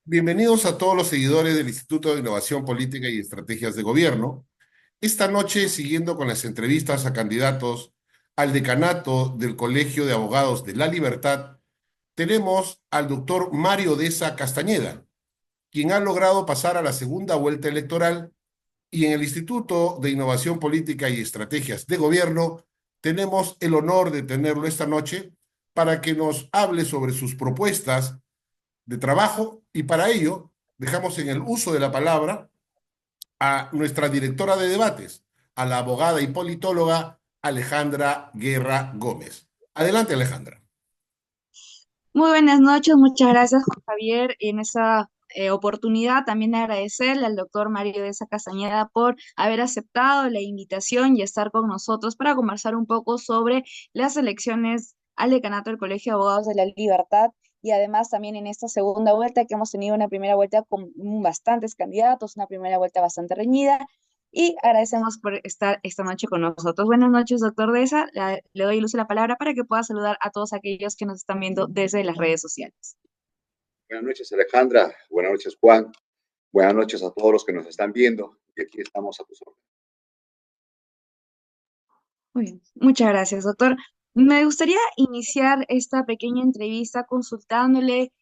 Bienvenidos a todos los seguidores del Instituto de Innovación Política y Estrategias de Gobierno. Esta noche, siguiendo con las entrevistas a candidatos al decanato del Colegio de Abogados de La Libertad, tenemos al doctor Mario Deza Castañeda, quien ha logrado pasar a la segunda vuelta electoral, y en el Instituto de Innovación Política y Estrategias de Gobierno tenemos el honor de tenerlo esta noche para que nos hable sobre sus propuestas de trabajo, y para ello dejamos en el uso de la palabra a nuestra directora de debates, a la abogada y politóloga Alejandra Guerra Gómez. Adelante, Alejandra. Muy buenas noches, muchas gracias Juan Javier. En esa oportunidad también agradecerle al doctor Mario Deza Castañeda por haber aceptado la invitación y estar con nosotros para conversar un poco sobre las elecciones al decanato del Colegio de Abogados de la Libertad y además también en esta segunda vuelta que hemos tenido una primera vuelta con bastantes candidatos, una primera vuelta bastante reñida y agradecemos por estar esta noche con nosotros. Buenas noches, doctor Deza. Le doy luz a la palabra para que pueda saludar a todos aquellos que nos están viendo desde las redes sociales. Buenas noches, Alejandra. Buenas noches, Juan. Buenas noches a todos los que nos están viendo. Y aquí estamos a tus órdenes. Muy bien, muchas gracias, doctor. Me gustaría iniciar esta pequeña entrevista consultándole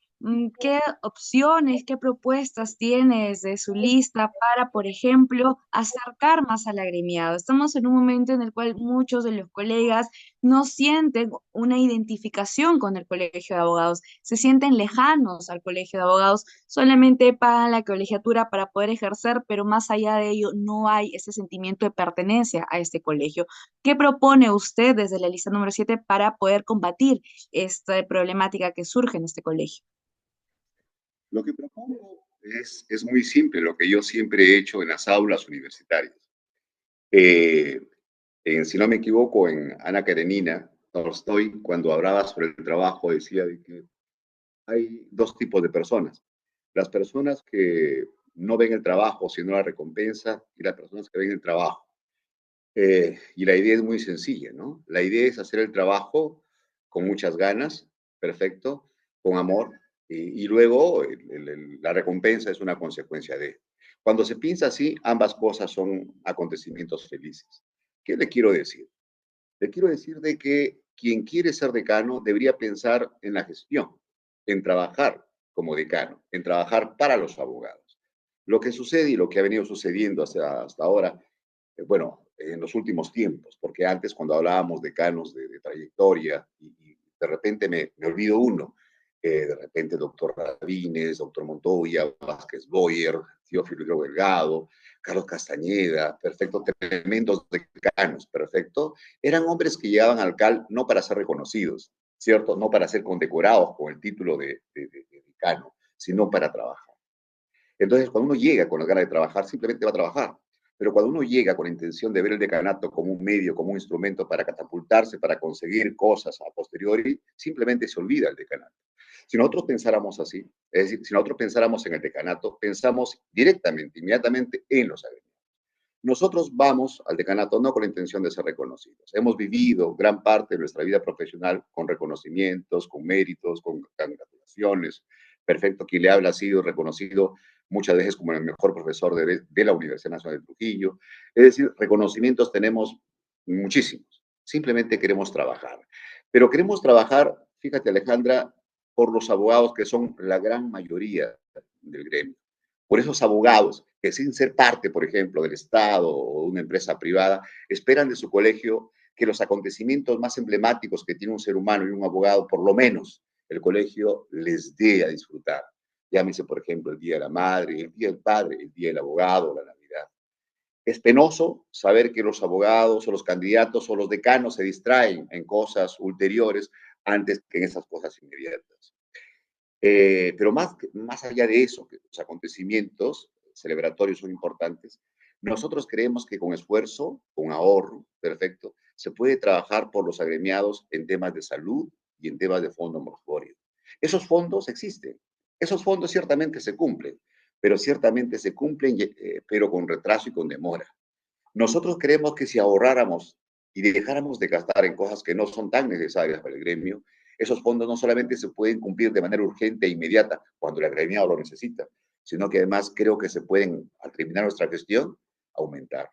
qué opciones, qué propuestas tiene desde su lista para, por ejemplo, acercar más al agremiado. Estamos en un momento en el cual muchos de los colegas no sienten una identificación con el Colegio de Abogados, se sienten lejanos al Colegio de Abogados, solamente pagan la colegiatura para poder ejercer, pero más allá de ello no hay ese sentimiento de pertenencia a este colegio. ¿Qué propone usted desde la lista número 7 para poder combatir esta problemática que surge en este colegio? Lo que propongo es muy simple, lo que yo siempre he hecho en las aulas universitarias. Eh, si no me equivoco, en Ana Karenina, Tolstoy, cuando hablaba sobre el trabajo, decía de que hay dos tipos de personas. Las personas que no ven el trabajo, sino la recompensa, y las personas que ven el trabajo. Y la idea es muy sencilla, ¿no? La idea es hacer el trabajo con muchas ganas, perfecto, con amor, y luego la recompensa es una consecuencia de. Cuando se piensa así, ambas cosas son acontecimientos felices. ¿Qué le quiero decir? Le quiero decir de que quien quiere ser decano debería pensar en la gestión, en trabajar como decano, en trabajar para los abogados. Lo que sucede y lo que ha venido sucediendo hasta ahora, bueno, en los últimos tiempos, porque antes cuando hablábamos de canos de trayectoria y de repente me olvido uno, de repente doctor Rabines, doctor Montoya, Vázquez Boyer, Teófilo Delgado, Carlos Castañeda, perfecto, tremendos decanos, perfecto, eran hombres que llegaban al CAL no para ser reconocidos, ¿cierto? No para ser condecorados con el título de decano, sino para trabajar. Entonces, cuando uno llega con las ganas de trabajar, simplemente va a trabajar. Pero cuando uno llega con la intención de ver el decanato como un medio, como un instrumento para catapultarse, para conseguir cosas a posteriori, simplemente se olvida el decanato. Si nosotros pensáramos así, es decir, si nosotros pensáramos en el decanato, pensamos directamente, inmediatamente en los agremiados. Nosotros vamos al decanato no con la intención de ser reconocidos. Hemos vivido gran parte de nuestra vida profesional con reconocimientos, con méritos, con congratulaciones. Perfecto, quien le habla ha sido reconocido muchas veces como el mejor profesor de la Universidad Nacional de Trujillo. Es decir, reconocimientos tenemos muchísimos. Simplemente queremos trabajar. Pero queremos trabajar, fíjate Alejandra, por los abogados que son la gran mayoría del gremio. Por esos abogados que sin ser parte, por ejemplo, del Estado o de una empresa privada, esperan de su colegio que los acontecimientos más emblemáticos que tiene un ser humano y un abogado, por lo menos el colegio les dé a disfrutar. Llámese, por ejemplo, el Día de la Madre, el Día del Padre, el Día del Abogado, la Navidad. Es penoso saber que los abogados o los candidatos o los decanos se distraen en cosas ulteriores antes que en esas cosas inmediatas. Pero más allá de eso, que los acontecimientos celebratorios son importantes, nosotros creemos que con esfuerzo, con ahorro, perfecto, se puede trabajar por los agremiados en temas de salud y en temas de fondo mortuorio. Esos fondos existen, esos fondos ciertamente se cumplen, pero ciertamente se cumplen, pero con retraso y con demora. Nosotros creemos que si ahorráramos y dejáramos de gastar en cosas que no son tan necesarias para el gremio, Esos fondos no solamente se pueden cumplir de manera urgente e inmediata cuando el agremiado lo necesita, sino que además creo que se pueden, al terminar nuestra gestión, aumentar.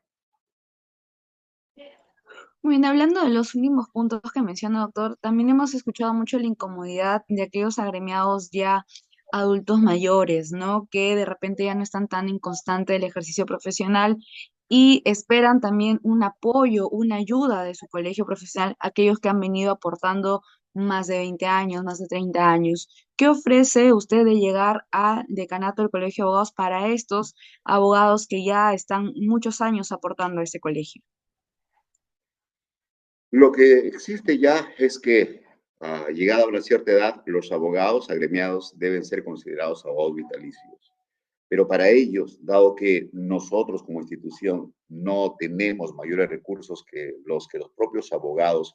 Bueno, hablando de los últimos puntos que menciona, doctor, también hemos escuchado mucho la incomodidad de aquellos agremiados ya adultos mayores, ¿no? Que de repente ya no están tan en constante el ejercicio profesional y esperan también un apoyo, una ayuda de su colegio profesional, aquellos que han venido aportando más de 20 años, más de 30 años. ¿Qué ofrece usted de llegar al decanato del Colegio de Abogados para estos abogados que ya están muchos años aportando a ese colegio? Lo que existe ya es que, llegada a una cierta edad, los abogados agremiados deben ser considerados abogados vitalicios. Pero para ellos, dado que nosotros como institución no tenemos mayores recursos que los propios abogados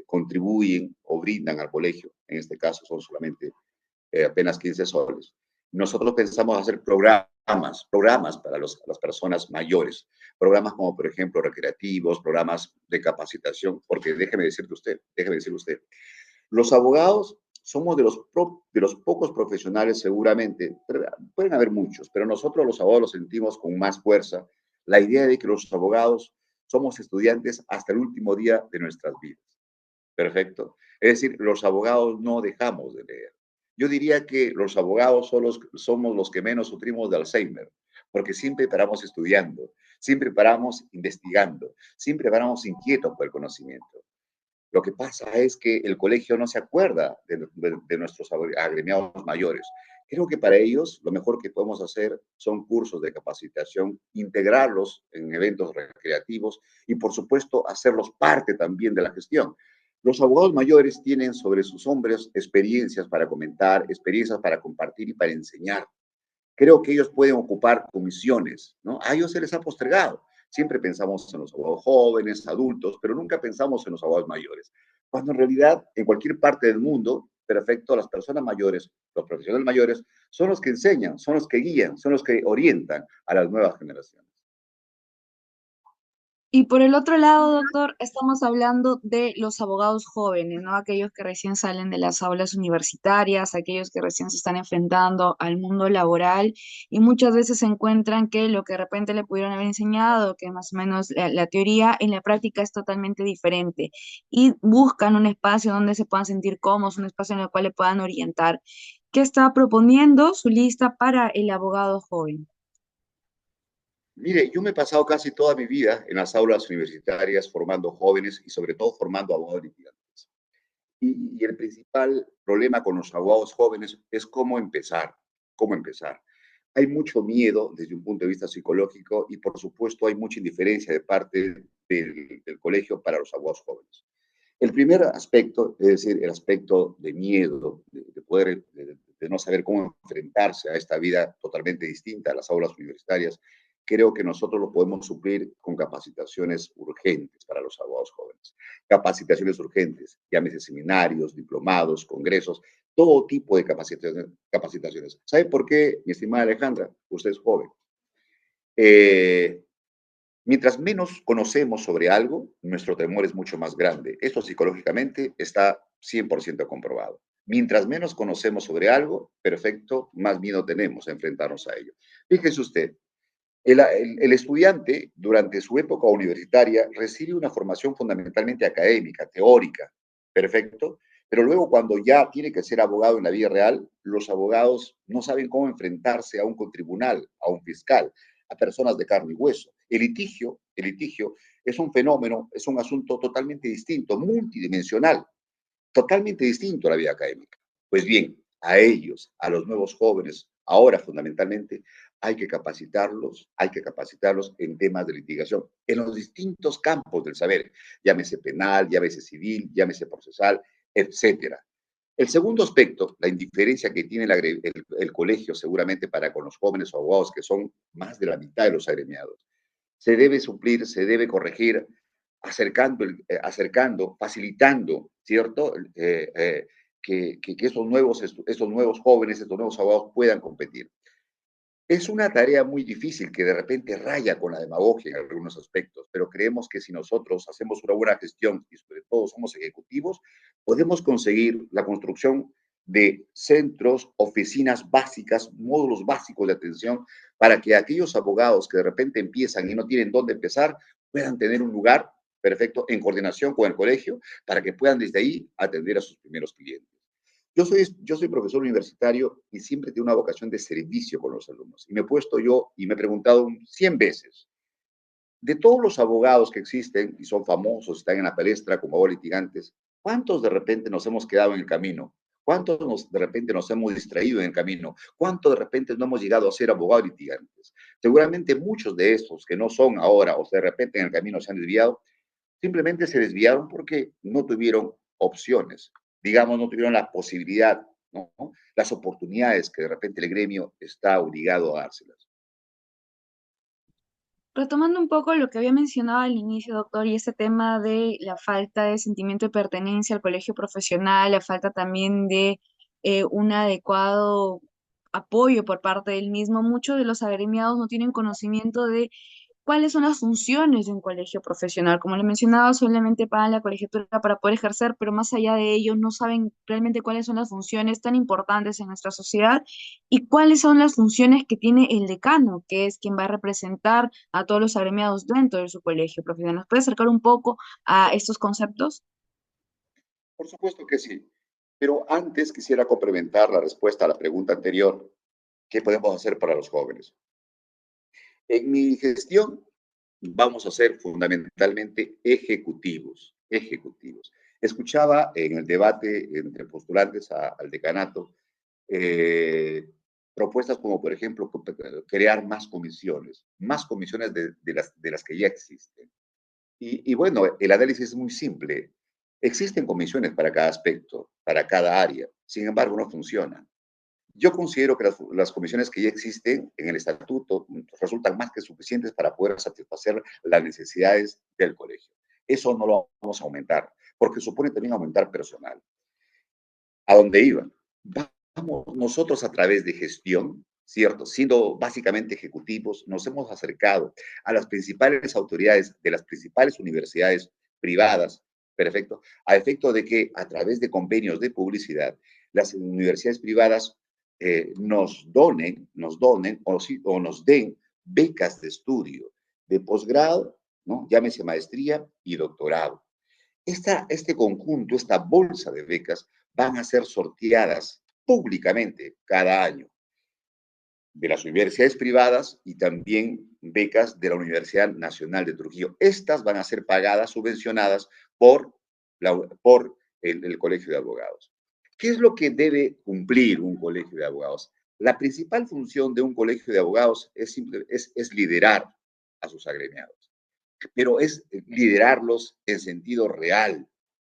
contribuyen o brindan al colegio, en este caso son solamente apenas 15 soles. Nosotros pensamos hacer programas para las personas mayores, programas como por ejemplo recreativos, programas de capacitación, porque déjeme decirle usted, los abogados somos de los pocos profesionales seguramente, pueden haber muchos, pero nosotros los abogados lo sentimos con más fuerza, la idea de que los abogados somos estudiantes hasta el último día de nuestras vidas. Perfecto. Es decir, los abogados no dejamos de leer. Yo diría que los abogados somos los que menos sufrimos de Alzheimer, porque siempre paramos estudiando, siempre paramos investigando, siempre paramos inquietos por el conocimiento. Lo que pasa es que el colegio no se acuerda de nuestros agremiados mayores. Creo que para ellos lo mejor que podemos hacer son cursos de capacitación, integrarlos en eventos recreativos y, por supuesto, hacerlos parte también de la gestión. Los abogados mayores tienen sobre sus hombros experiencias para comentar, experiencias para compartir y para enseñar. Creo que ellos pueden ocupar comisiones, ¿no? A ellos se les ha postergado. Siempre pensamos en los abogados jóvenes, adultos, pero nunca pensamos en los abogados mayores. Cuando en realidad, en cualquier parte del mundo, perfecto, las personas mayores, los profesionales mayores, son los que enseñan, son los que guían, son los que orientan a las nuevas generaciones. Y por el otro lado, doctor, estamos hablando de los abogados jóvenes, ¿no? Aquellos que recién salen de las aulas universitarias, aquellos que recién se están enfrentando al mundo laboral y muchas veces se encuentran que lo que de repente le pudieron haber enseñado, que más o menos la teoría en la práctica es totalmente diferente y buscan un espacio donde se puedan sentir cómodos, un espacio en el cual le puedan orientar. ¿Qué está proponiendo su lista para el abogado joven? Mire, yo me he pasado casi toda mi vida en las aulas universitarias formando jóvenes y sobre todo formando abogados litigantes. Y el principal problema con los abogados jóvenes es cómo empezar, cómo empezar. Hay mucho miedo desde un punto de vista psicológico y por supuesto hay mucha indiferencia de parte del colegio para los abogados jóvenes. El primer aspecto, es decir, el aspecto de miedo, de no saber cómo enfrentarse a esta vida totalmente distinta a las aulas universitarias, creo que nosotros lo podemos suplir con capacitaciones urgentes para los abogados jóvenes. Capacitaciones urgentes, llámese seminarios, diplomados, congresos, todo tipo de capacitaciones. ¿Sabe por qué, mi estimada Alejandra? Usted es joven. Eh, Mientras menos conocemos sobre algo, nuestro temor es mucho más grande. Esto psicológicamente está 100% comprobado. Mientras menos conocemos sobre algo, perfecto, más miedo tenemos a enfrentarnos a ello. Fíjese usted, el estudiante durante su época universitaria recibe una formación fundamentalmente académica, teórica, perfecto, pero luego cuando ya tiene que ser abogado en la vida real, los abogados no saben cómo enfrentarse a un tribunal, a un fiscal, a personas de carne y hueso. El litigio es un fenómeno, es un asunto totalmente distinto, multidimensional, totalmente distinto a la vida académica. Pues bien, a ellos, a los nuevos jóvenes, ahora fundamentalmente, hay que capacitarlos en temas de litigación, en los distintos campos del saber, llámese penal, llámese civil, llámese procesal, etcétera. El segundo aspecto, la indiferencia que tiene el colegio seguramente para con los jóvenes o abogados, que son más de la mitad de los agremiados, se debe suplir, se debe corregir, acercando, facilitando, ¿cierto? Que estos nuevos jóvenes, estos nuevos abogados puedan competir. Es una tarea muy difícil que de repente raya con la demagogia en algunos aspectos, pero creemos que si nosotros hacemos una buena gestión y sobre todo somos ejecutivos, podemos conseguir la construcción de centros, oficinas básicas, módulos básicos de atención para que aquellos abogados que de repente empiezan y no tienen dónde empezar puedan tener un lugar perfecto en coordinación con el colegio para que puedan desde ahí atender a sus primeros clientes. Yo soy profesor universitario y siempre tengo una vocación de servicio con los alumnos. Y me he puesto yo y me he preguntado 100 veces, de todos los abogados que existen y son famosos, están en la palestra como abogados litigantes, ¿cuántos de repente nos hemos quedado en el camino? ¿Cuántos de repente nos hemos distraído en el camino? ¿Cuántos de repente no hemos llegado a ser abogados litigantes? Seguramente muchos de estos que no son ahora o de repente en el camino se han desviado, simplemente se desviaron porque no tuvieron opciones, digamos, no tuvieron la posibilidad, ¿no? Las oportunidades que de repente el gremio está obligado a dárselas. Retomando un poco lo que había mencionado al inicio, doctor, y ese tema de la falta de sentimiento de pertenencia al colegio profesional, la falta también de un adecuado apoyo por parte del mismo, muchos de los agremiados no tienen conocimiento de cuáles son las funciones de un colegio profesional. Como le mencionaba, solamente pagan la colegiatura para poder ejercer, pero más allá de ello no saben realmente cuáles son las funciones tan importantes en nuestra sociedad y cuáles son las funciones que tiene el decano, que es quien va a representar a todos los agremiados dentro de su colegio profesional. ¿Nos puede acercar un poco a estos conceptos? Por supuesto que sí, pero antes quisiera complementar la respuesta a la pregunta anterior, ¿qué podemos hacer para los jóvenes? En mi gestión vamos a ser fundamentalmente ejecutivos, ejecutivos. Escuchaba en el debate entre postulantes al decanato eh, propuestas como, por ejemplo, crear más comisiones de las que ya existen. Y bueno, el análisis es muy simple. Existen comisiones para cada aspecto, para cada área, sin embargo, no funcionan. Yo considero que las comisiones que ya existen en el estatuto resultan más que suficientes para poder satisfacer las necesidades del colegio. Eso no lo vamos a aumentar, porque supone también aumentar personal. ¿A dónde iba? Vamos nosotros a través de gestión, ¿cierto? Siendo básicamente ejecutivos, nos hemos acercado a las principales autoridades de las principales universidades privadas, perfecto, a efecto de que a través de convenios de publicidad, las universidades privadas nos donen o nos den becas de estudio, de posgrado, ¿no? Llámese maestría y doctorado. Este conjunto, esta bolsa de becas, van a ser sorteadas públicamente cada año de las universidades privadas y también becas de la Universidad Nacional de Trujillo. Estas van a ser pagadas, subvencionadas por el Colegio de Abogados. ¿Qué es lo que debe cumplir un colegio de abogados? La principal función de un colegio de abogados es liderar a sus agremiados, pero es liderarlos en sentido real,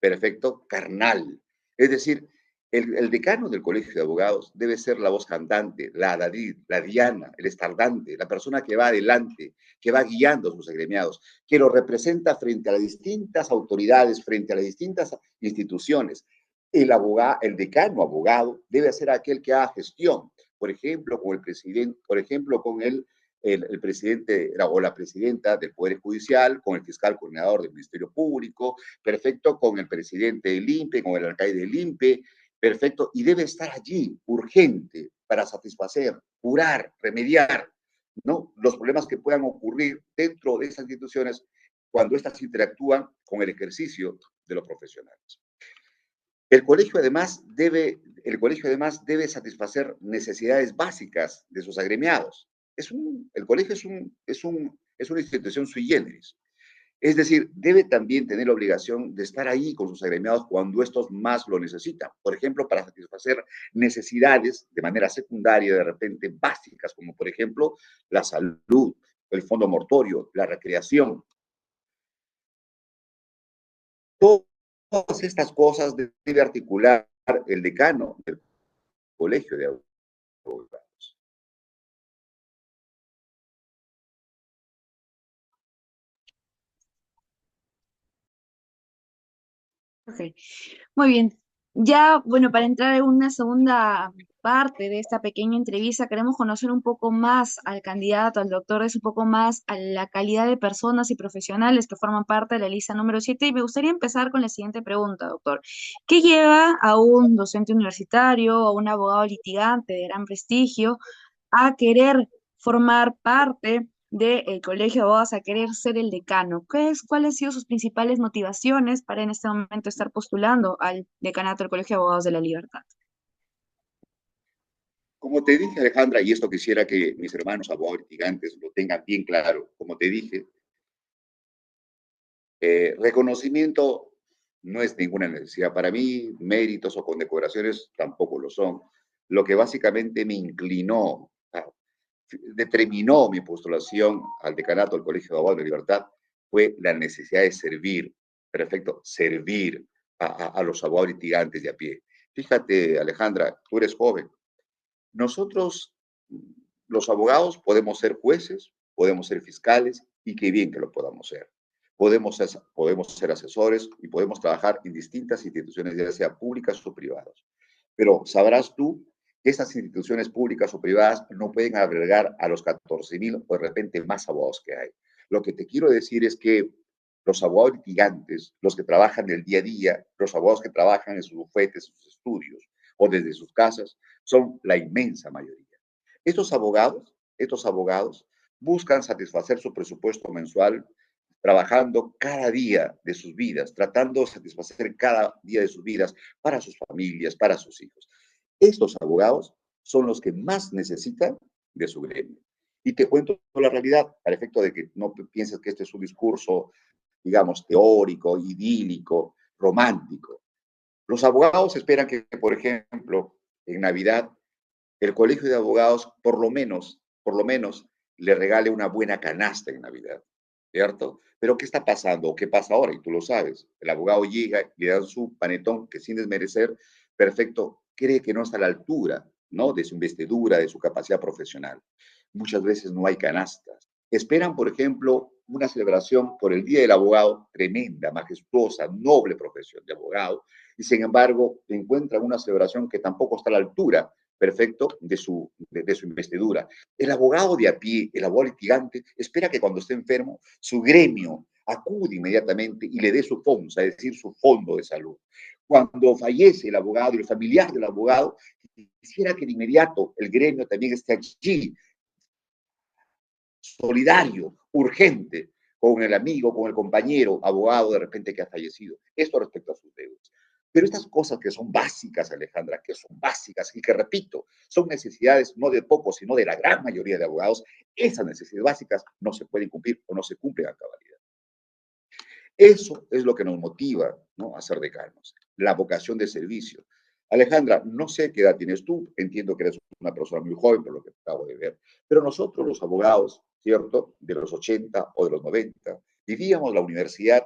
perfecto, carnal. Es decir, el decano del colegio de abogados debe ser la voz cantante, la diana, el estardante, la persona que va adelante, que va guiando a sus agremiados, que lo representa frente a las distintas autoridades, frente a las distintas instituciones. El decano abogado debe ser aquel que haga gestión, por ejemplo, con el presidente, por ejemplo, con el presidente o la presidenta del Poder Judicial, con el fiscal coordinador del Ministerio Público, perfecto, con el presidente del INPE, con el alcalde del INPE, perfecto, y debe estar allí, urgente, para satisfacer, curar, remediar, ¿no? Los problemas que puedan ocurrir dentro de esas instituciones cuando éstas interactúan con el ejercicio de los profesionales. El colegio además debe satisfacer necesidades básicas de sus agremiados. El colegio es una institución sui generis. Es decir, debe también tener la obligación de estar ahí con sus agremiados cuando estos más lo necesitan. Por ejemplo, para satisfacer necesidades de manera secundaria, de repente básicas, como por ejemplo la salud, el fondo mortorio, la recreación. Todas estas cosas debe articular el decano del colegio de abogados. Ok, muy bien. Ya, bueno, para entrar en una segunda parte de esta pequeña entrevista, queremos conocer un poco más al candidato, al doctor, es un poco más a la calidad de personas y profesionales que forman parte de la lista número 7. Y me gustaría empezar con la siguiente pregunta, doctor. ¿Qué lleva a un docente universitario, a un abogado litigante de gran prestigio, a querer formar parte del Colegio de Abogados, a querer ser el decano? ¿Cuáles han sido sus principales motivaciones para en este momento estar postulando al decanato del Colegio de Abogados de la Libertad? Como te dije, Alejandra, y esto quisiera que mis hermanos abogados litigantes lo tengan bien claro, como te dije, reconocimiento no es ninguna necesidad para mí, méritos o condecoraciones tampoco lo son. Lo que básicamente me inclinó, determinó mi postulación al decanato del Colegio de Abogados de la Libertad fue la necesidad de servir, perfecto, servir a los abogados litigantes de a pie. Fíjate, Alejandra, tú eres joven. Nosotros, los abogados, podemos ser jueces, podemos ser fiscales, y qué bien que lo podamos ser. Podemos ser asesores y podemos trabajar en distintas instituciones, ya sea públicas o privadas. Pero sabrás tú que estas instituciones públicas o privadas no pueden albergar a los 14,000 o de repente más abogados que hay. Lo que te quiero decir es que los abogados litigantes, los que trabajan del día a día, los abogados que trabajan en sus bufetes, sus estudios o desde sus casas, son la inmensa mayoría. Estos abogados buscan satisfacer su presupuesto mensual trabajando cada día de sus vidas, tratando de satisfacer cada día de sus vidas para sus familias, para sus hijos. Estos abogados son los que más necesitan de su gremio. Y te cuento la realidad, al efecto de que no pienses que este es un discurso, digamos, teórico, idílico, romántico. Los abogados esperan que, por ejemplo, en Navidad, el colegio de abogados por lo menos, le regale una buena canasta en Navidad, ¿cierto? Pero ¿qué está pasando? ¿O qué pasa ahora? Y tú lo sabes. El abogado llega y le dan su panetón que sin desmerecer, perfecto, cree que no está a la altura, ¿no? De su investidura, de su capacidad profesional. Muchas veces no hay canastas. Esperan, por ejemplo, una celebración por el Día del Abogado, tremenda, majestuosa, noble profesión de abogado, y sin embargo encuentran una celebración que tampoco está a la altura, perfecto, de su investidura. El abogado de a pie, el abogado litigante, espera que cuando esté enfermo, su gremio acude inmediatamente y le dé su FONSA, es decir, su fondo de salud. Cuando fallece el abogado y el familiar del abogado, quisiera que de inmediato el gremio también esté allí, solidario, urgente, con el amigo, con el compañero, abogado de repente que ha fallecido. Esto respecto a sus deudas. Pero estas cosas que son básicas, Alejandra, que son básicas y que, repito, son necesidades no de pocos, sino de la gran mayoría de abogados, esas necesidades básicas no se pueden cumplir o no se cumplen a cabalidad. Eso es lo que nos motiva, ¿no?, a ser decanos, la vocación de servicio. Alejandra, no sé qué edad tienes tú, entiendo que eres una persona muy joven por lo que acabo de ver, pero nosotros los abogados, ¿cierto?, de los 80 o de los 90, vivíamos la universidad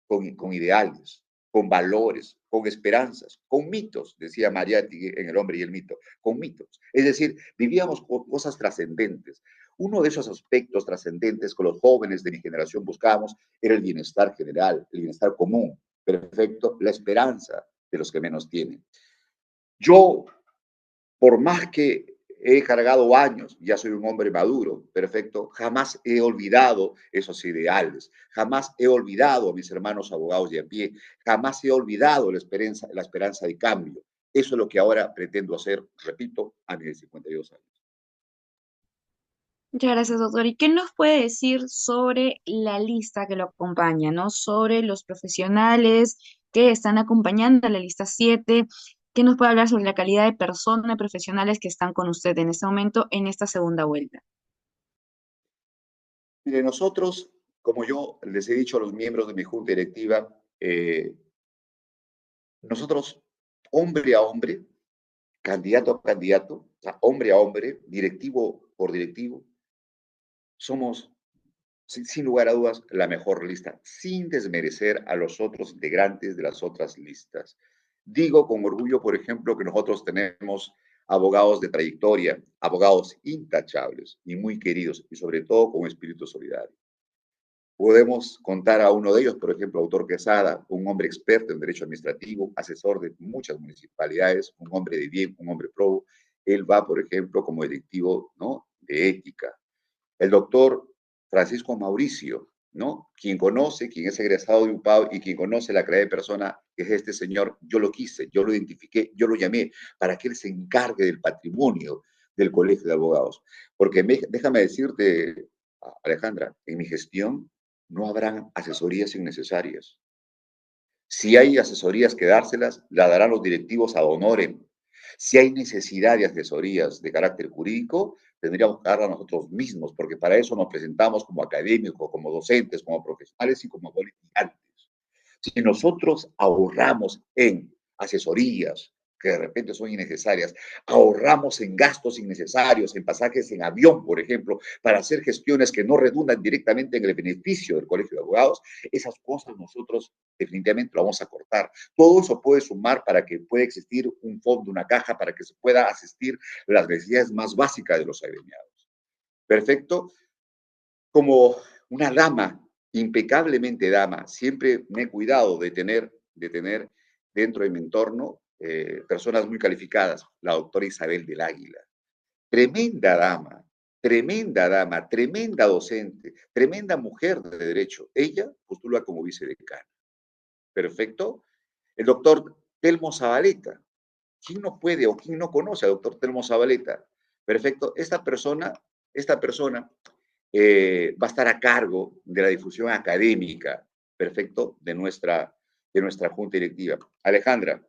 con ideales, con valores, con esperanzas, con mitos, decía Mariátegui en El hombre y el mito, con mitos. Es decir, vivíamos cosas trascendentes. Uno de esos aspectos trascendentes que los jóvenes de mi generación buscábamos era el bienestar general, el bienestar común, perfecto, la esperanza de los que menos tienen. Yo, por más que he cargado años, ya soy un hombre maduro, perfecto, jamás he olvidado esos ideales, jamás he olvidado a mis hermanos abogados de a pie, jamás he olvidado la esperanza de cambio. Eso es lo que ahora pretendo hacer, repito, a mis 52 años. Muchas gracias, doctor. ¿Y qué nos puede decir sobre la lista que lo acompaña, ¿no? Sobre los profesionales que están acompañando a la lista 7. ¿Qué nos puede hablar sobre la calidad de personas profesionales que están con usted en este momento, en esta segunda vuelta? Mire, nosotros, como yo les he dicho a los miembros de mi junta directiva, nosotros, hombre a hombre, candidato a candidato, o sea, hombre a hombre, directivo por directivo, somos, sin lugar a dudas, la mejor lista, sin desmerecer a los otros integrantes de las otras listas. Digo con orgullo, por ejemplo, que nosotros tenemos abogados de trayectoria, abogados intachables y muy queridos, y sobre todo con espíritu solidario. Podemos contar a uno de ellos, por ejemplo, Autor Quesada, un hombre experto en derecho administrativo, asesor de muchas municipalidades, un hombre de bien, un hombre probo. Él va, por ejemplo, como directivo, ¿no?, de ética. El doctor Francisco Mauricio, ¿no?, quien conoce, quien es egresado de UPAO y quien conoce la calidad de persona que es este señor. Yo lo quise, yo lo identifiqué, yo lo llamé para que él se encargue del patrimonio del Colegio de Abogados. Porque déjame decirte, Alejandra, en mi gestión no habrán asesorías innecesarias. Si hay asesorías que dárselas, la darán los directivos ad honorem. Si hay necesidad de asesorías de carácter jurídico, tendríamos que darla nosotros mismos, porque para eso nos presentamos como académicos, como docentes, como profesionales y como litigantes. Si nosotros ahorramos en asesorías que de repente son innecesarias, ahorramos en gastos innecesarios, en pasajes en avión, por ejemplo, para hacer gestiones que no redundan directamente en el beneficio del Colegio de Abogados, esas cosas nosotros definitivamente lo vamos a cortar. Todo eso puede sumar para que pueda existir un fondo, una caja, para que se pueda asistir las necesidades más básicas de los agremiados. Perfecto. Como una dama, impecablemente dama, siempre me he cuidado de tener dentro de mi entorno personas muy calificadas. La doctora Isabel del Águila, tremenda dama, tremenda docente, tremenda mujer de derecho. Ella postula como vicedecana. Perfecto. El doctor Telmo Zabaleta. ¿Quién no puede o quién no conoce al doctor Telmo Zabaleta? Perfecto. Esta persona va a estar a cargo de la difusión académica, perfecto, de nuestra junta directiva. Alejandra,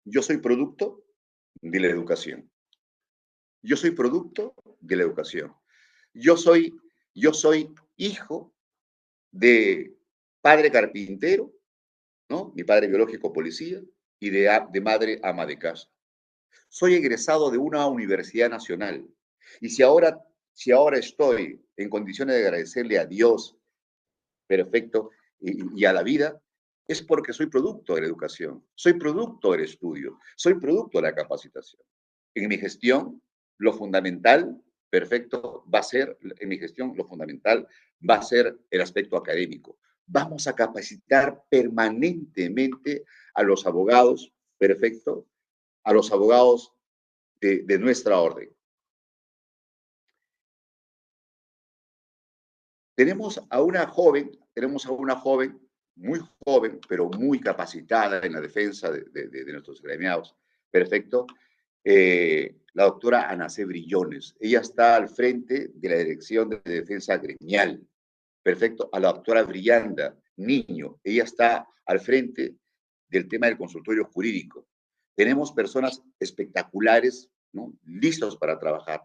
yo soy producto de la educación. Yo soy producto de la educación. Yo soy, yo soy hijo de padre carpintero, ¿no? Mi padre biológico policía y de madre ama de casa. Soy egresado de una universidad nacional. Y si ahora estoy en condiciones de agradecerle a Dios, perfecto, y a la vida, es porque soy producto de la educación, soy producto del estudio, soy producto de la capacitación. En mi gestión, lo fundamental, perfecto, va a ser, en mi gestión, lo fundamental va a ser el aspecto académico. Vamos a capacitar permanentemente a los abogados, perfecto, a los abogados de nuestra orden. Tenemos a una joven muy joven, pero muy capacitada en la defensa de nuestros gremiados. Perfecto. La doctora Ana C. Brillones. Ella está al frente de la Dirección de Defensa Gremial. Perfecto. A la doctora Brillanda Niño. Ella está al frente del tema del consultorio jurídico. Tenemos personas espectaculares, ¿no?, listos para trabajar.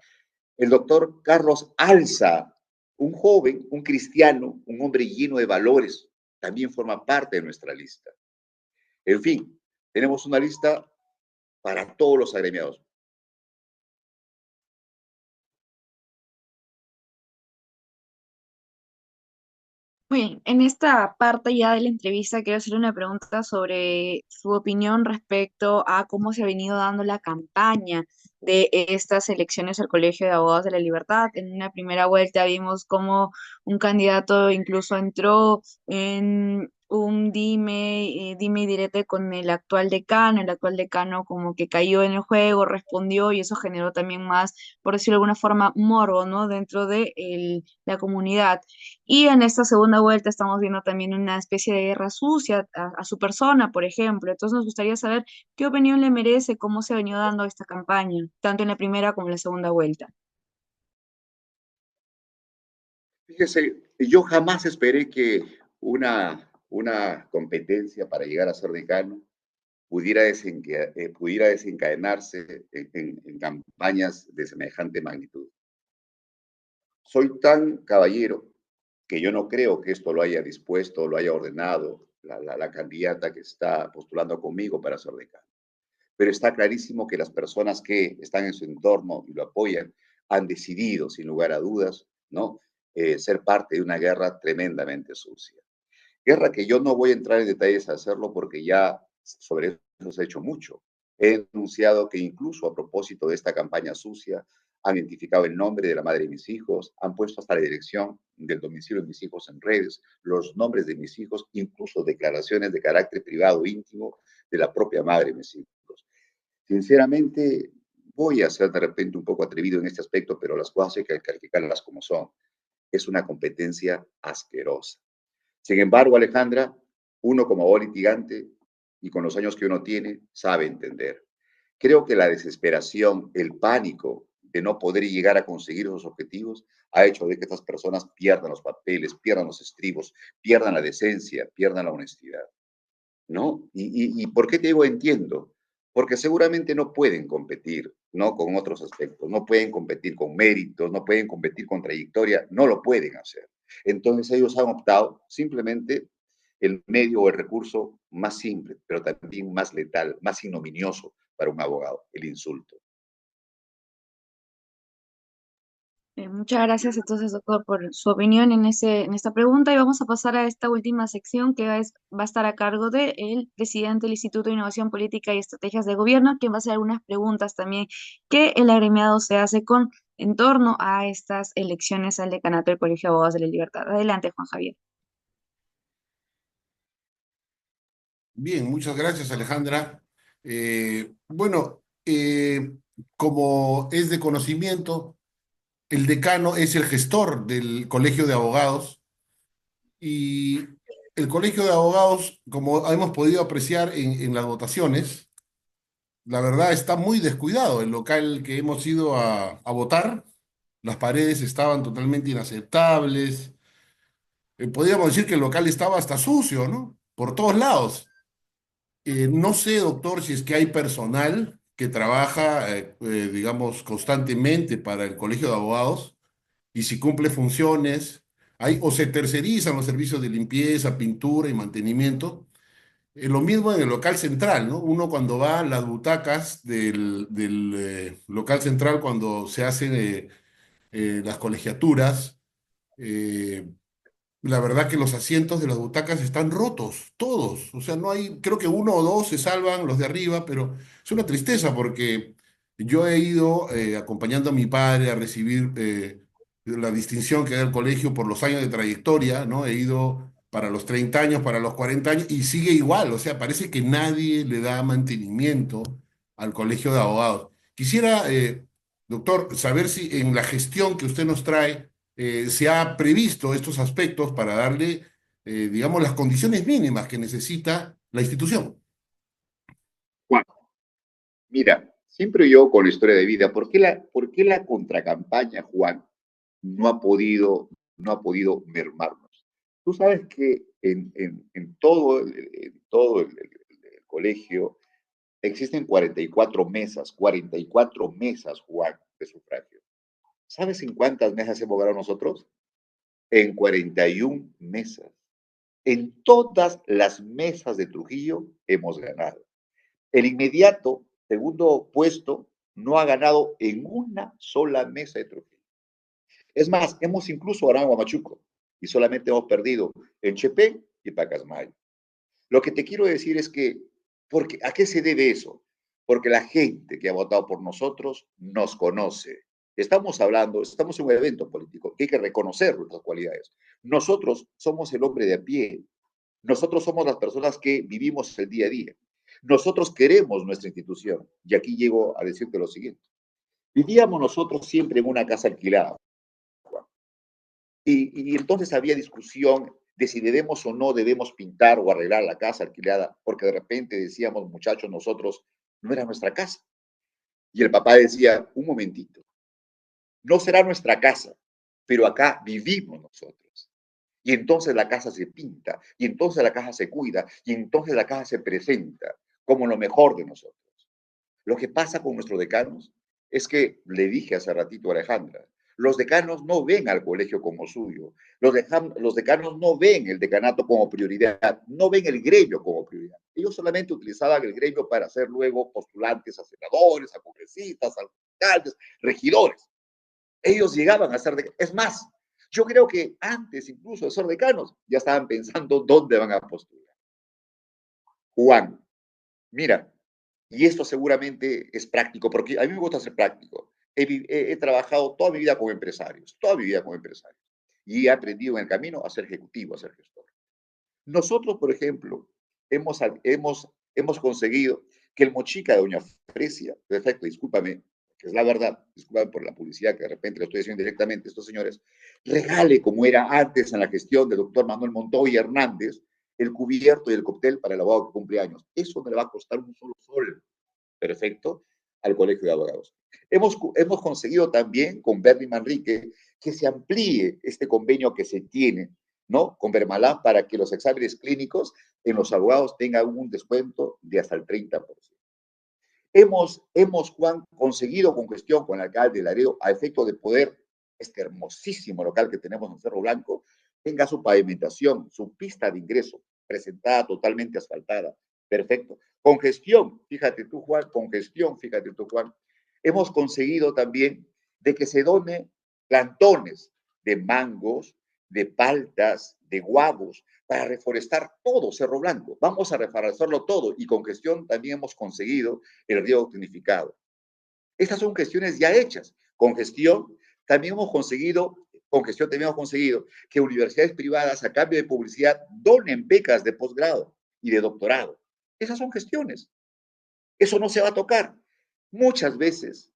El doctor Carlos Alza, un joven, un cristiano, un hombre lleno de valores, también forma parte de nuestra lista. En fin, tenemos una lista para todos los agremiados. Bien, en esta parte ya de la entrevista quiero hacerle una pregunta sobre su opinión respecto a cómo se ha venido dando la campaña de estas elecciones al Colegio de Abogados de la Libertad. En una primera vuelta vimos cómo un candidato incluso entró en un dime y direte con el actual decano como que cayó en el juego, respondió y eso generó también más, por decirlo de alguna forma, morbo, ¿no?, dentro de la comunidad. Y en esta segunda vuelta estamos viendo también una especie de guerra sucia a su persona, por ejemplo. Entonces nos gustaría saber qué opinión le merece, cómo se ha venido dando esta campaña, tanto en la primera como en la segunda vuelta. Fíjese, yo jamás esperé que una competencia para llegar a ser decano pudiera desencadenarse en campañas de semejante magnitud. Soy tan caballero que yo no creo que esto lo haya dispuesto, lo haya ordenado la candidata que está postulando conmigo para ser decano. Pero está clarísimo que las personas que están en su entorno y lo apoyan han decidido, sin lugar a dudas, ¿no?, ser parte de una guerra tremendamente sucia. Guerra que yo no voy a entrar en detalles a hacerlo porque ya sobre eso se ha hecho mucho. He denunciado que incluso a propósito de esta campaña sucia han identificado el nombre de la madre de mis hijos, han puesto hasta la dirección del domicilio de mis hijos en redes, los nombres de mis hijos, incluso declaraciones de carácter privado íntimo de la propia madre de mis hijos. Sinceramente, voy a ser de repente un poco atrevido en este aspecto, pero las cosas hay que calificarlas como son. Es una competencia asquerosa. Sin embargo, Alejandra, uno como abogado litigante y con los años que uno tiene, sabe entender. Creo que la desesperación, el pánico de no poder llegar a conseguir esos objetivos ha hecho de que estas personas pierdan los papeles, pierdan los estribos, pierdan la decencia, pierdan la honestidad, ¿no? ¿Y por qué te digo entiendo? Porque seguramente no pueden competir, ¿no? Con otros aspectos, no pueden competir con méritos, no pueden competir con trayectoria, no lo pueden hacer. Entonces ellos han optado simplemente el medio o el recurso más simple, pero también más letal, más ignominioso para un abogado, el insulto. Muchas gracias entonces, doctor, por su opinión en en esta pregunta y vamos a pasar a esta última sección que va a estar a cargo del presidente del Instituto de Innovación Política y Estrategias de Gobierno, quien va a hacer algunas preguntas también que el agremiado se hace en torno a estas elecciones al decanato del Colegio de Abogados de la Libertad. Adelante, Juan Javier. Bien, muchas gracias, Alejandra. Bueno, como es de conocimiento, el decano es el gestor del Colegio de Abogados y el Colegio de Abogados, como hemos podido apreciar en las votaciones, la verdad está muy descuidado. El local que hemos ido a votar, las paredes estaban totalmente inaceptables. Podríamos decir que el local estaba hasta sucio, ¿no? Por todos lados. No sé, doctor, si es que hay personal que trabaja, digamos, constantemente para el Colegio de Abogados y si cumple funciones, o se tercerizan los servicios de limpieza, pintura y mantenimiento. Lo mismo en el local central, ¿no? Uno cuando va a las butacas del local central, cuando se hacen las colegiaturas, eh, la verdad que los asientos de las butacas están rotos, todos. O sea, no hay, creo que uno o dos se salvan, los de arriba, pero es una tristeza porque yo he ido acompañando a mi padre a recibir la distinción que da el colegio por los años de trayectoria, ¿no? He ido para los 30 años, para los 40 años, y sigue igual. O sea, parece que nadie le da mantenimiento al colegio de abogados. Quisiera, doctor, saber si en la gestión que usted nos trae, se ha previsto estos aspectos para darle, digamos, las condiciones mínimas que necesita la institución. Juan, mira, siempre yo con la historia de vida, por qué la contracampaña, Juan, no ha podido mermarnos? Tú sabes que en todo el colegio existen 44 mesas, Juan, de sufragio. ¿Sabes en cuántas mesas hemos ganado nosotros? En 41 mesas. En todas las mesas de Trujillo hemos ganado. El inmediato segundo puesto no ha ganado en una sola mesa de Trujillo. Es más, hemos incluso ganado en Huamachuco y solamente hemos perdido en Chepén y Pacasmayo. Lo que te quiero decir es que, ¿a qué se debe eso? Porque la gente que ha votado por nosotros nos conoce. Estamos en un evento político que hay que reconocer nuestras cualidades. Nosotros somos el hombre de a pie. Nosotros somos las personas que vivimos el día a día. Nosotros queremos nuestra institución. Y aquí llego a decirte lo siguiente. Vivíamos nosotros siempre en una casa alquilada. Y entonces había discusión de si debemos o no debemos pintar o arreglar la casa alquilada, porque de repente decíamos, muchachos, nosotros no era nuestra casa. Y el papá decía, un momentito, no será nuestra casa, pero acá vivimos nosotros. Y entonces la casa se pinta, y entonces la casa se cuida, y entonces la casa se presenta como lo mejor de nosotros. Lo que pasa con nuestros decanos es que, le dije hace ratito a Alejandra, los decanos no ven al colegio como suyo, los decanos no ven el decanato como prioridad, no ven el gremio como prioridad. Ellos solamente utilizaban el gremio para hacer luego postulantes a senadores, a congresistas, a alcaldes, regidores. Ellos llegaban a ser decanos. Es más, yo creo que antes incluso de ser decanos, ya estaban pensando dónde van a postular. Juan, mira, y esto seguramente es práctico, porque a mí me gusta ser práctico. he trabajado toda mi vida con empresarios, toda mi vida con empresarios. Y he aprendido en el camino a ser ejecutivo, a ser gestor. Nosotros, por ejemplo, hemos conseguido que el mochica de Doña Fresia, perfecto, discúlpame, que es la verdad, discúlpame por la publicidad que de repente lo estoy haciendo directamente a estos señores, regale, como era antes en la gestión del doctor Manuel Montoya Hernández, el cubierto y el cóctel para el abogado que cumple años. Eso no le va a costar un solo sol, perfecto, al Colegio de Abogados. Hemos conseguido también con Bernie Manrique que se amplíe este convenio que se tiene, ¿no?, con Bermalá, para que los exámenes clínicos en los abogados tengan un descuento de hasta el 30%. Juan, conseguido con gestión con el alcalde de Laredo, a efecto de poder este hermosísimo local que tenemos en Cerro Blanco tenga su pavimentación, su pista de ingreso presentada totalmente asfaltada. Perfecto. Con gestión, fíjate tú, Juan, con gestión, fíjate tú, Juan, hemos conseguido también de que se done plantones de mangos, de paltas, de guavos, para reforestar todo Cerro Blanco. Vamos a reforestarlo todo y con gestión también hemos conseguido el riego tecnificado. Estas son gestiones ya hechas. Con gestión también hemos conseguido, que universidades privadas a cambio de publicidad donen becas de posgrado y de doctorado. Esas son gestiones. Eso no se va a tocar. Muchas veces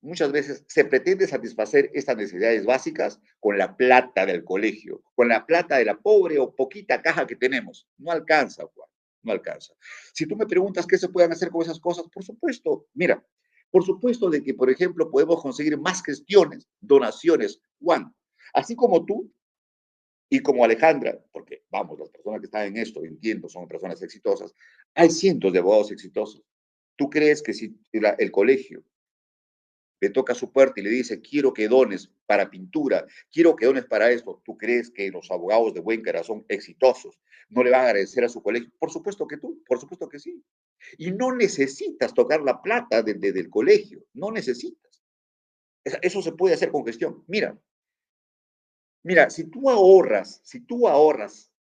se pretende satisfacer estas necesidades básicas con la plata del colegio, con la plata de la pobre o poquita caja que tenemos. No alcanza, Juan, no alcanza. Si tú me preguntas qué se pueden hacer con esas cosas, por supuesto, mira, por supuesto de que, por ejemplo, podemos conseguir más gestiones, donaciones, Juan. Así como tú y como Alejandra, porque, vamos, las personas que están en esto, entiendo, son personas exitosas, hay cientos de abogados exitosos. ¿Tú crees que si el colegio le toca su puerta y le dice, quiero que dones para pintura, quiero que dones para esto, ¿tú crees que los abogados de buen corazón exitosos no le van a agradecer a su colegio? Por supuesto que tú, por supuesto que sí. Y no necesitas tocar la plata del colegio, no necesitas. Eso se puede hacer con gestión. Mira, si tú ahorras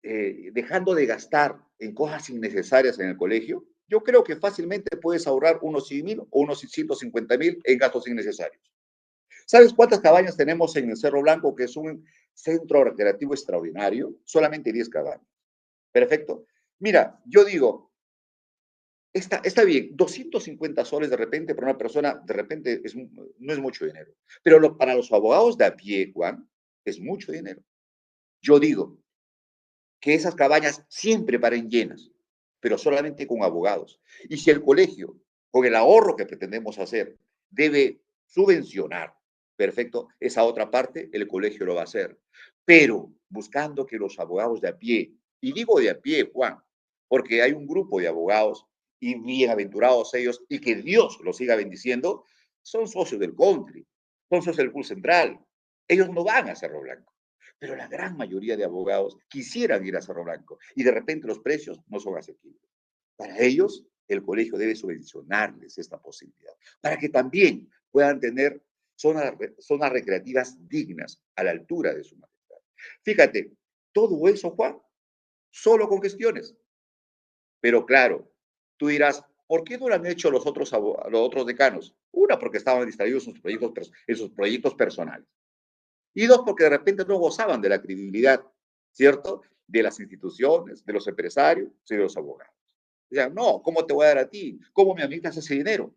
dejando de gastar en cosas innecesarias en el colegio, yo creo que fácilmente puedes ahorrar unos 100,000 o unos 150,000 en gastos innecesarios. ¿Sabes cuántas cabañas tenemos en el Cerro Blanco, que es un centro recreativo extraordinario? Solamente 10 cabañas. Perfecto. Mira, yo digo, está bien, 250 soles de repente para una persona, de repente no es mucho dinero. Pero para los abogados de a pie, Juan, es mucho dinero. Yo digo que esas cabañas siempre paren llenas, pero solamente con abogados. Y si el colegio, con el ahorro que pretendemos hacer, debe subvencionar, perfecto, esa otra parte, el colegio lo va a hacer. Pero buscando que los abogados de a pie, y digo de a pie, Juan, porque hay un grupo de abogados, y bienaventurados ellos, y que Dios los siga bendiciendo, son socios del country, son socios del Club Central. Ellos no van a Cerro Blanco, pero la gran mayoría de abogados quisieran ir a Cerro Blanco y de repente los precios no son asequibles. Para ellos, el colegio debe subvencionarles esta posibilidad, para que también puedan tener zonas recreativas dignas a la altura de su majestad. Fíjate, todo eso, Juan, solo con gestiones. Pero claro, tú dirás, ¿por qué no lo han hecho los otros decanos? Una, porque estaban distraídos en sus proyectos personales. Y dos, porque de repente no gozaban de la credibilidad, ¿cierto? De las instituciones, de los empresarios y de los abogados. O sea, no, ¿cómo te voy a dar a ti? ¿Cómo me administras ese dinero?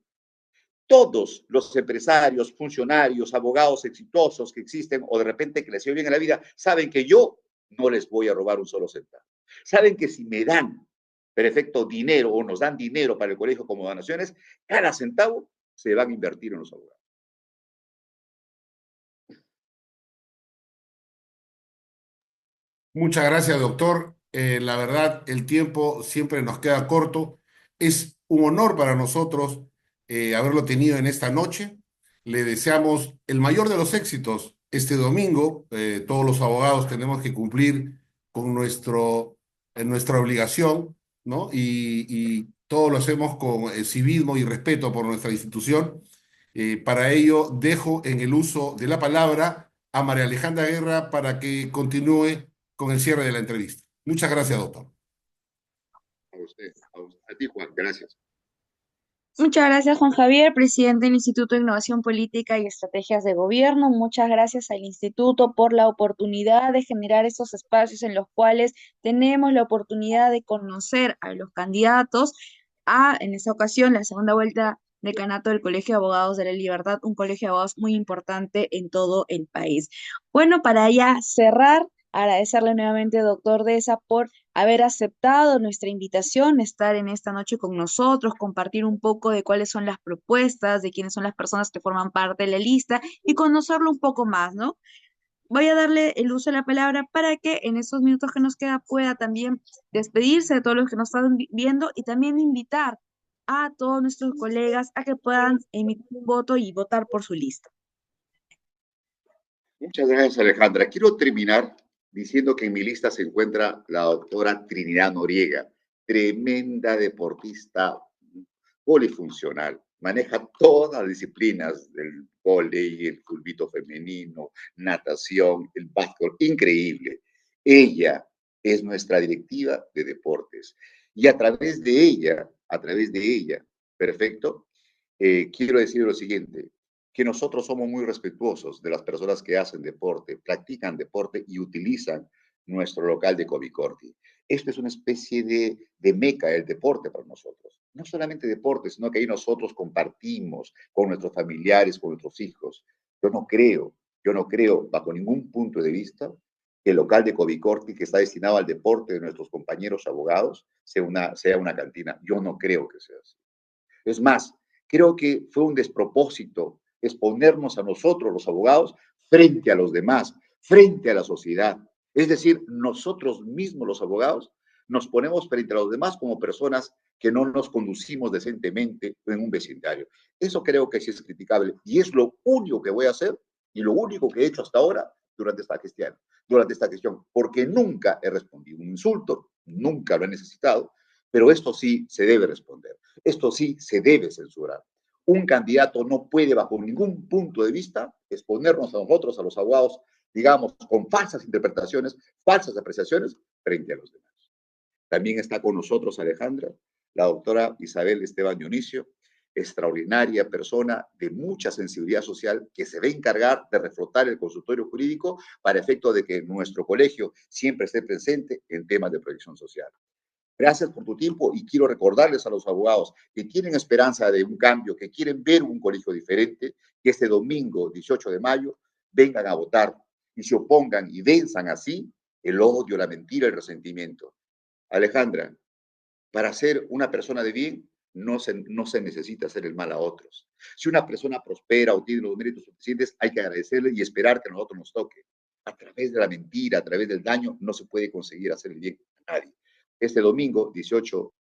Todos los empresarios, funcionarios, abogados exitosos que existen o de repente que les ha bien en la vida, saben que yo no les voy a robar un solo centavo. Saben que si me dan, perfecto, dinero o nos dan dinero para el colegio como donaciones, cada centavo se van a invertir en los abogados. Muchas gracias, doctor. La verdad, el tiempo siempre nos queda corto. Es un honor para nosotros haberlo tenido en esta noche. Le deseamos el mayor de los éxitos este domingo. Todos los abogados tenemos que cumplir con nuestra obligación, ¿no? Y todo lo hacemos con civismo y respeto por nuestra institución. Para ello, dejo en el uso de la palabra a María Alejandra Guerra para que continúe con el cierre de la entrevista. Muchas gracias, doctor. A usted, a ti, Juan, gracias. Muchas gracias, Juan Javier, presidente del Instituto de Innovación Política y Estrategias de Gobierno. Muchas gracias al Instituto por la oportunidad de generar estos espacios en los cuales tenemos la oportunidad de conocer a los candidatos a, en esta ocasión, la segunda vuelta de decanato del Colegio de Abogados de la Libertad, un colegio de abogados muy importante en todo el país. Bueno, para ya cerrar, agradecerle nuevamente, doctor Deza, por haber aceptado nuestra invitación, estar en esta noche con nosotros, compartir un poco de cuáles son las propuestas, de quiénes son las personas que forman parte de la lista y conocerlo un poco más, ¿no? Voy a darle el uso de la palabra para que en estos minutos que nos queda pueda también despedirse de todos los que nos están viendo y también invitar a todos nuestros colegas a que puedan emitir un voto y votar por su lista. Muchas gracias, Alejandra. Quiero terminar diciendo que en mi lista se encuentra la doctora Trinidad Noriega, tremenda deportista polifuncional. Maneja todas las disciplinas del vóley, el fulbito femenino, natación, el básquetbol, increíble. Ella es nuestra directiva de deportes. Y a través de ella, perfecto, quiero decir lo siguiente, que nosotros somos muy respetuosos de las personas que hacen deporte, practican deporte y utilizan nuestro local de Covicorti. Esto es una especie de meca del deporte para nosotros. No solamente deporte, sino que ahí nosotros compartimos con nuestros familiares, con nuestros hijos. Yo no creo bajo ningún punto de vista que el local de Covicorti, que está destinado al deporte de nuestros compañeros abogados, sea una cantina. Yo no creo que sea así. Es más, creo que fue un despropósito exponernos a nosotros, los abogados, frente a los demás, frente a la sociedad. Es decir, nosotros mismos, los abogados, nos ponemos frente a los demás como personas que no nos conducimos decentemente en un vecindario. Eso creo que sí es criticable y es lo único que voy a hacer y lo único que he hecho hasta ahora durante esta gestión, porque nunca he respondido un insulto, nunca lo he necesitado, pero esto sí se debe responder. Esto sí se debe censurar. Un candidato no puede, bajo ningún punto de vista, exponernos a nosotros, a los abogados, digamos, con falsas interpretaciones, falsas apreciaciones frente a los demás. También está con nosotros Alejandra, la doctora Isabel Esteban Dionisio, extraordinaria persona de mucha sensibilidad social que se va a encargar de reflotar el consultorio jurídico para efecto de que nuestro colegio siempre esté presente en temas de proyección social. Gracias por tu tiempo y quiero recordarles a los abogados que tienen esperanza de un cambio, que quieren ver un colegio diferente, que este domingo 18 de mayo vengan a votar y se opongan y venzan así el odio, la mentira, el resentimiento. Alejandra, para ser una persona de bien no se necesita hacer el mal a otros. Si una persona prospera o tiene los méritos suficientes, hay que agradecerle y esperar que a nosotros nos toque. A través de la mentira, a través del daño, no se puede conseguir hacer el bien a nadie. Este domingo, 18